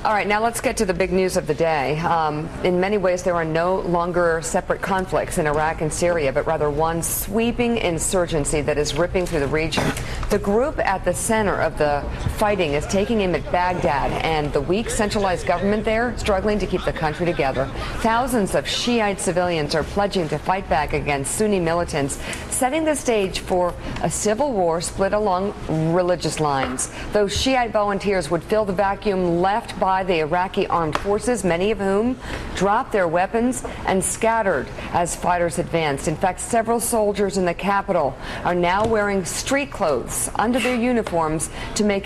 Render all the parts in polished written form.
All right, now let's get to the big news of the day. In many ways, there are no longer separate conflicts in Iraq and Syria, but rather one sweeping insurgency that is ripping through the region. The group at the center of the fighting is taking aim at Baghdad, and the weak centralized government there struggling to keep the country together. Thousands of Shiite civilians are pledging to fight back against Sunni militants, setting the stage for a civil war split along religious lines. Those Shiite volunteers would fill the vacuum left by the Iraqi armed forces, many of whom dropped their weapons and scattered as fighters advanced. In fact, several soldiers in the capital are now wearing street clothes under their uniforms to make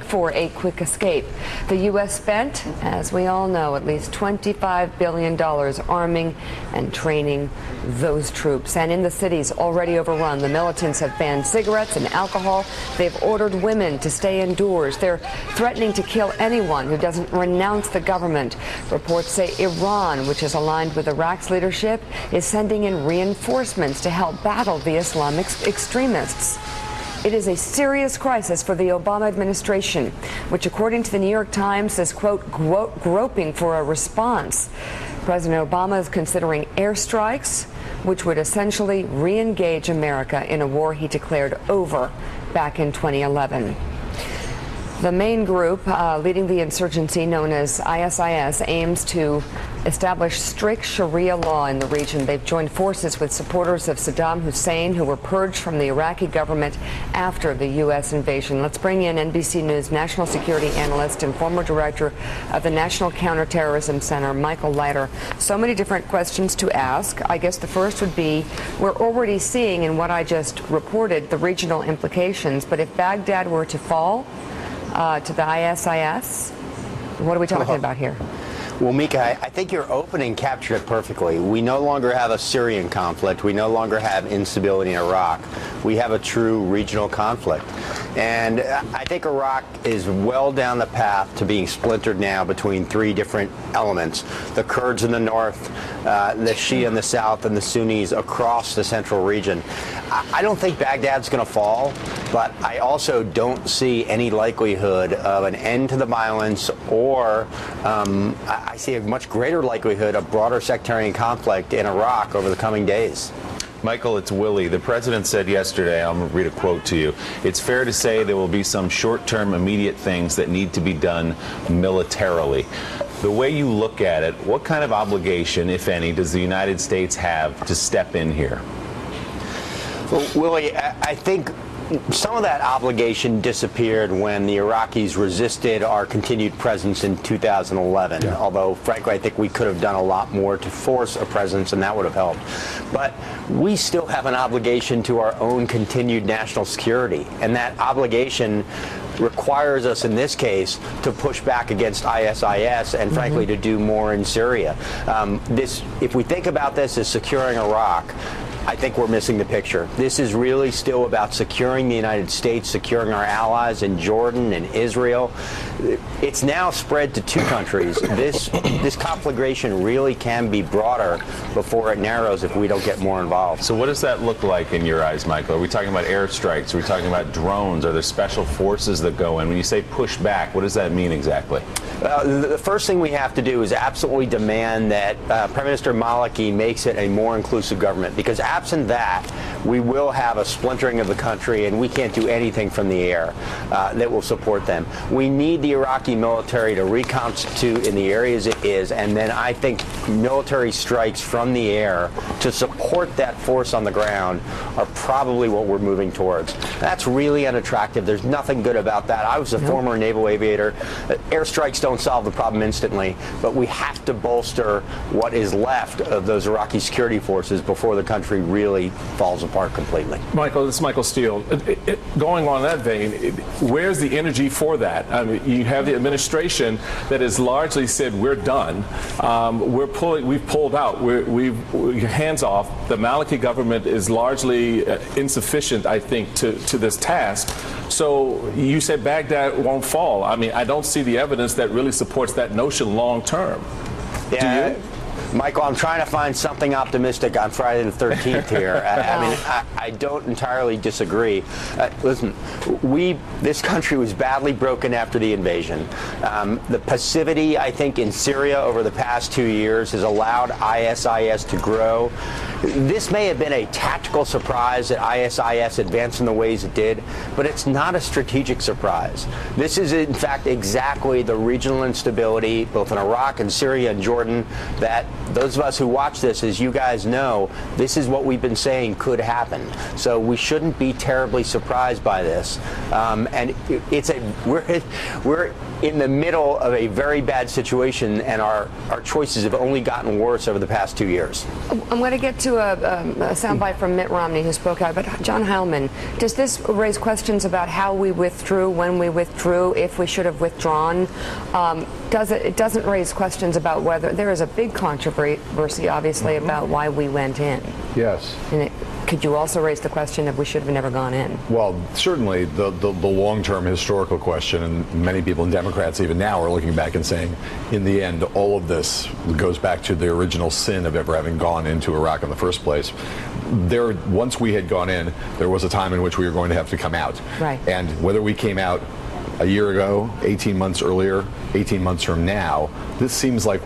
for a quick escape. The U.S. spent, as we all know, at least $25 billion arming and training those troops. And in the cities already overrun, the militants have banned cigarettes and alcohol. They've ordered women to stay indoors. They're threatening to kill anyone who doesn't renounce the government. Reports say Iran, which is aligned with Iraq's leadership, is sending in reinforcements to help battle the Islamic extremists. It is a serious crisis for the Obama administration, which, according to the New York Times, is, quote, groping for a response. President Obama is considering airstrikes, which would essentially re-engage America in a war he declared over back in 2011. The main group leading the insurgency, known as ISIS, aims to establish strict Sharia law in the region. They've joined forces with supporters of Saddam Hussein, who were purged from the Iraqi government after the U.S. invasion. Let's bring in NBC News national security analyst and former director of the National Counterterrorism Center, Michael Leiter. So many different questions to ask. I guess the first would be, we're already seeing in what I just reported the regional implications, but if Baghdad were to fall to the ISIS, what are we talking about here? Well, Mika, I think your opening captured it perfectly. We no longer have a Syrian conflict. We no longer have instability in Iraq. We have a true regional conflict. And I think Iraq is well down the path to being splintered now between three different elements: the Kurds in the north, the Shia in the south, and the Sunnis across the central region. I don't think Baghdad's going to fall, but I also don't see any likelihood of an end to the violence, or I see a much greater likelihood of broader sectarian conflict in Iraq over the coming days. Michael, it's Willie. The president said yesterday, I'm going to read a quote to you, "It's fair to say there will be some short-term immediate things that need to be done militarily." The way you look at it, what kind of obligation, if any, does the United States have to step in here? Well, Willie, I think some of that obligation disappeared when the Iraqis resisted our continued presence in 2011, although, frankly, I think we could have done a lot more to force a presence, and that would have helped. But we still have an obligation to our own continued national security, and that obligation requires us, in this case, to push back against ISIS and, frankly, to do more in Syria. If we think about this as securing Iraq, I think we're missing the picture. This is really still about securing the United States, securing our allies in Jordan and Israel. It's now spread to two countries. This conflagration really can be broader before it narrows if we don't get more involved. So what does that look like in your eyes, Michael? Are we talking about airstrikes? Are we talking about drones? Are there special forces that go in? When you say push back, what does that mean exactly? The first thing we have to do is absolutely demand that Prime Minister Maliki makes it a more inclusive government, because absent that, we will have a splintering of the country, and we can't do anything from the air that will support them. We need the Iraqi military to reconstitute in the areas it is, and then I think military strikes from the air to support that force on the ground are probably what we're moving towards. That's really unattractive. There's nothing good about that. I was a former naval aviator. Airstrikes don't solve the problem instantly, but we have to bolster what is left of those Iraqi security forces before the country really falls apart completely. Michael, this is Michael Steele. Going on that vein, where's the energy for that? I mean, you have the administration that has largely said we're done. We've pulled out. We've hands off. The Maliki government is largely insufficient, I think, to this task. So you said Baghdad won't fall. I mean, I don't see the evidence that really supports that notion long term. Yeah. Do you? Michael, I'm trying to find something optimistic on Friday the 13th here. I don't entirely disagree. Listen, this country was badly broken after the invasion. The passivity, I think, in Syria over the past 2 years has allowed ISIS to grow. This may have been a tactical surprise that ISIS advanced in the ways it did, but it's not a strategic surprise. This is, in fact, exactly the regional instability, both in Iraq and Syria and Jordan, that those of us who watch this, as you guys know, this is what we've been saying could happen. So we shouldn't be terribly surprised by this. And we're in the middle of a very bad situation, and our choices have only gotten worse over the past 2 years. I'm going to get to a soundbite from Mitt Romney, who spoke out. But John Heilman, does this raise questions about how we withdrew, when we withdrew, if we should have withdrawn? It doesn't raise questions about whether there is a big controversy, obviously, about why we went in. Yes. And could you also raise the question of we should have never gone in? Well, certainly the long-term historical question, and many people and Democrats even now are looking back and saying, in the end, all of this goes back to the original sin of ever having gone into Iraq in the first place. Once we had gone in, there was a time in which we were going to have to come out. Right. And whether we came out a year ago, 18 months earlier, 18 months from now, this seems like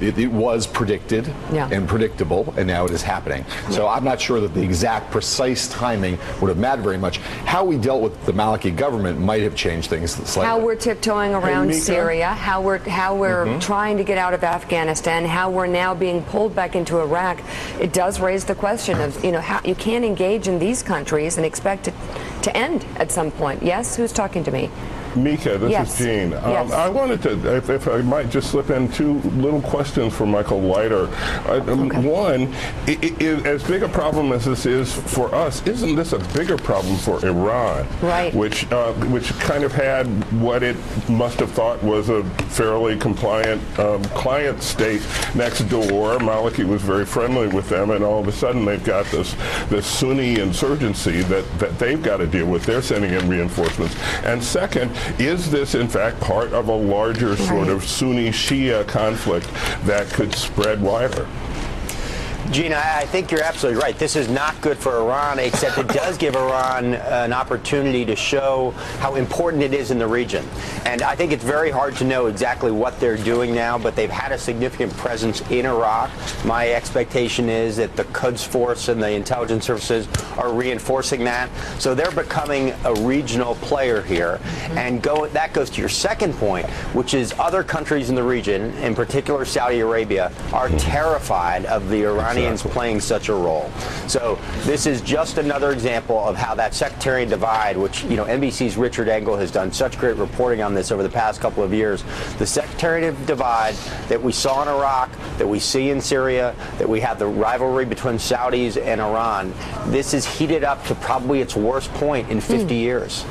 it was predicted and predictable, and now it is happening. So I'm not sure that the exact precise timing would have mattered very much. How we dealt with the Maliki government might have changed things slightly. How we're tiptoeing around Syria, how we're trying to get out of Afghanistan, how we're now being pulled back into Iraq. It does raise the question of, how you can't engage in these countries and expect it to end at some point. Yes? Who's talking to me? Mika, this Yes. is Gene. Yes. I wanted to, if I might just slip in two little questions for Michael Leiter. One, as big a problem as this is for us, isn't this a bigger problem for Iran? Right. Which kind of had what it must have thought was a fairly compliant client state next door. Maliki was very friendly with them, and all of a sudden they've got this Sunni insurgency that they've got to deal with. They're sending in reinforcements. And second, is this in fact part of a larger sort of Sunni-Shia conflict that could spread wider? Gina, I think you're absolutely right. This is not good for Iran, except it does give Iran an opportunity to show how important it is in the region. And I think it's very hard to know exactly what they're doing now, but they've had a significant presence in Iraq. My expectation is that the Quds Force and the intelligence services are reinforcing that. So they're becoming a regional player here. And that goes to your second point, which is other countries in the region, in particular Saudi Arabia, are terrified of the Iranians playing such a role. So this is just another example of how that sectarian divide, which NBC's Richard Engel has done such great reporting on this over the past couple of years, the sectarian divide that we saw in Iraq, that we see in Syria, that we have the rivalry between Saudis and Iran, this is heated up to probably its worst point in 50 years.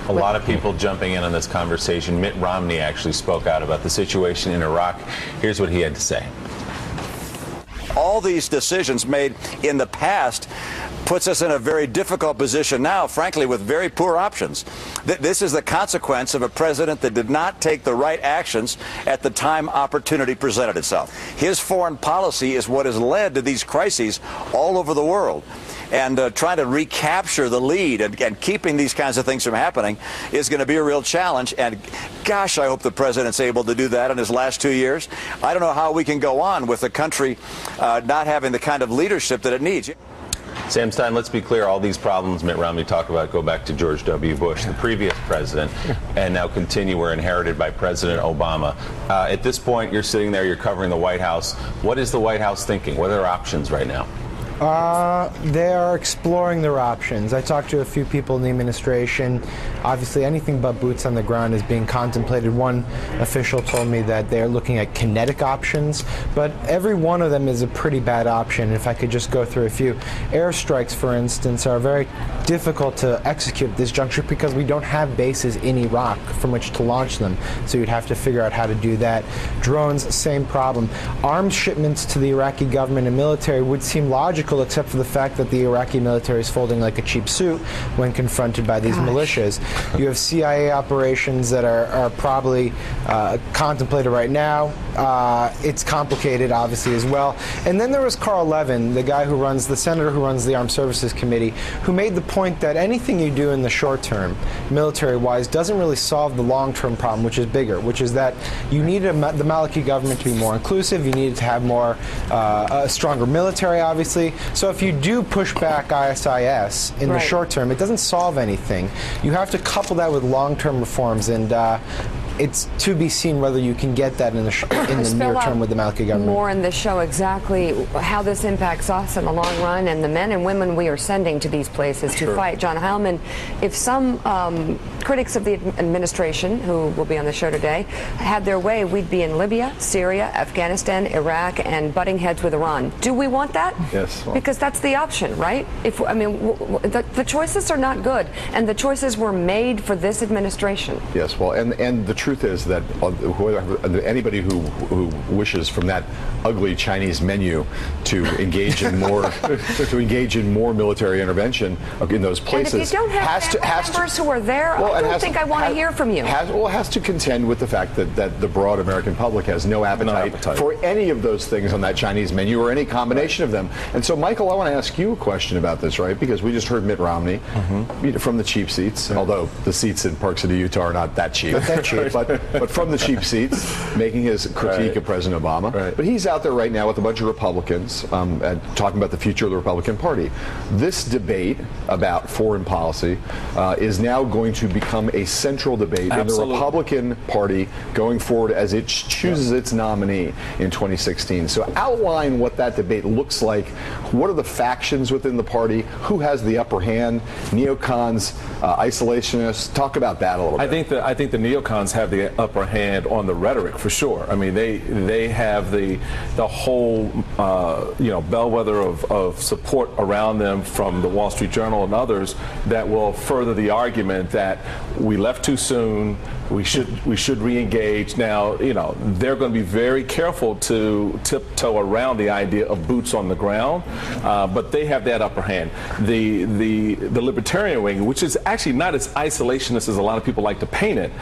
A lot of people jumping in on this conversation. Mitt Romney actually spoke out about the situation in Iraq. Here's what he had to say. All these decisions made in the past puts us in a very difficult position now, frankly, with very poor options. This is the consequence of a president that did not take the right actions at the time opportunity presented itself. His foreign policy is what has led to these crises all over the world. And trying to recapture the lead and keeping these kinds of things from happening is going to be a real challenge. And gosh, I hope the president's able to do that in his last 2 years. I don't know how we can go on with the country not having the kind of leadership that it needs. Sam Stein, let's be clear, all these problems Mitt Romney talked about go back to George W. Bush, the previous president, and now were inherited by President Obama. At this point, you're sitting there, you're covering the White House. What is the White House thinking? What are their options right now? They are exploring their options. I talked to a few people in the administration. Obviously, anything but boots on the ground is being contemplated. One official told me that they're looking at kinetic options, but every one of them is a pretty bad option. If I could just go through a few. Airstrikes, for instance, are very difficult to execute at this juncture because we don't have bases in Iraq from which to launch them, so you'd have to figure out how to do that. Drones, same problem. Arms shipments to the Iraqi government and military would seem logical logical except for the fact that the Iraqi military is folding like a cheap suit when confronted by these militias. You have CIA operations that are probably contemplated right now. It's complicated, obviously, as well. And then there was Carl Levin, the guy who runs, the senator who runs the Armed Services Committee, who made the point that anything you do in the short term, military-wise, doesn't really solve the long-term problem, which is bigger, which is that you need the Maliki government to be more inclusive. You need to have more, a stronger military, obviously. So if you do push back ISIS in the short term, it doesn't solve anything. You have to couple that with long-term reforms, and it's to be seen whether you can get that in the near term with the Maliki government. More in the show exactly how this impacts us in the long run and the men and women we are sending to these places to fight. John Heilman, if some critics of the administration, who will be on the show today, had their way, we'd be in Libya, Syria, Afghanistan, Iraq, and butting heads with Iran. Do we want that? Yes. Well, because that's the option, right? If I mean, the choices are not good, and the choices were made for this administration. Yes. Well, and the truth is that anybody who wishes from that ugly Chinese menu to engage in more military intervention in those places, and if you don't have members who are there, I don't think I want to hear from you. Has to contend with the fact that the broad American public has no appetite for any of those things on that Chinese menu or any combination of them. And so, Michael, I want to ask you a question about this, right? Because we just heard Mitt Romney from the cheap seats, although the seats in Park City, Utah are not that cheap. But from the cheap seats, making his critique of President Obama. But he's out there right now with a bunch of Republicans talking about the future of the Republican Party. This debate about foreign policy is now going to become a central debate in the Republican Party going forward as it chooses its nominee in 2016. So outline what that debate looks like. What are the factions within the party? Who has the upper hand? Neocons, isolationists. Talk about that a little bit. I think the neocons have the upper hand on the rhetoric for sure. I mean, they have the whole bellwether of support around them from the Wall Street Journal and others that will further the argument that we left too soon. We should re-engage. Now, they're going to be very careful to tiptoe around the idea of boots on the ground, but they have that upper hand. The libertarian wing, which is actually not as isolationist as a lot of people like to paint it,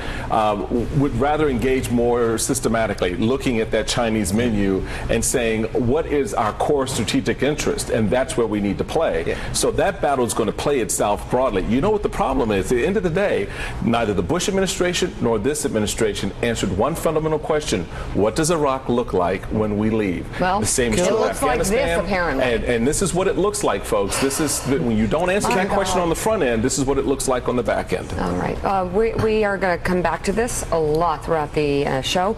would rather engage more systematically, looking at that Chinese menu and saying, what is our core strategic interest? And that's where we need to play. Yeah. So that battle is going to play itself broadly. You know what the problem is? At the end of the day, neither the Bush administration nor this administration answered one fundamental question: what does Iraq look like when we leave? Well, the same it is true looks of Afghanistan, like this, apparently. And this is what it looks like, folks. This is when you don't answer that question on the front end. This is what it looks like on the back end. All right, we are going to come back to this a lot throughout the show.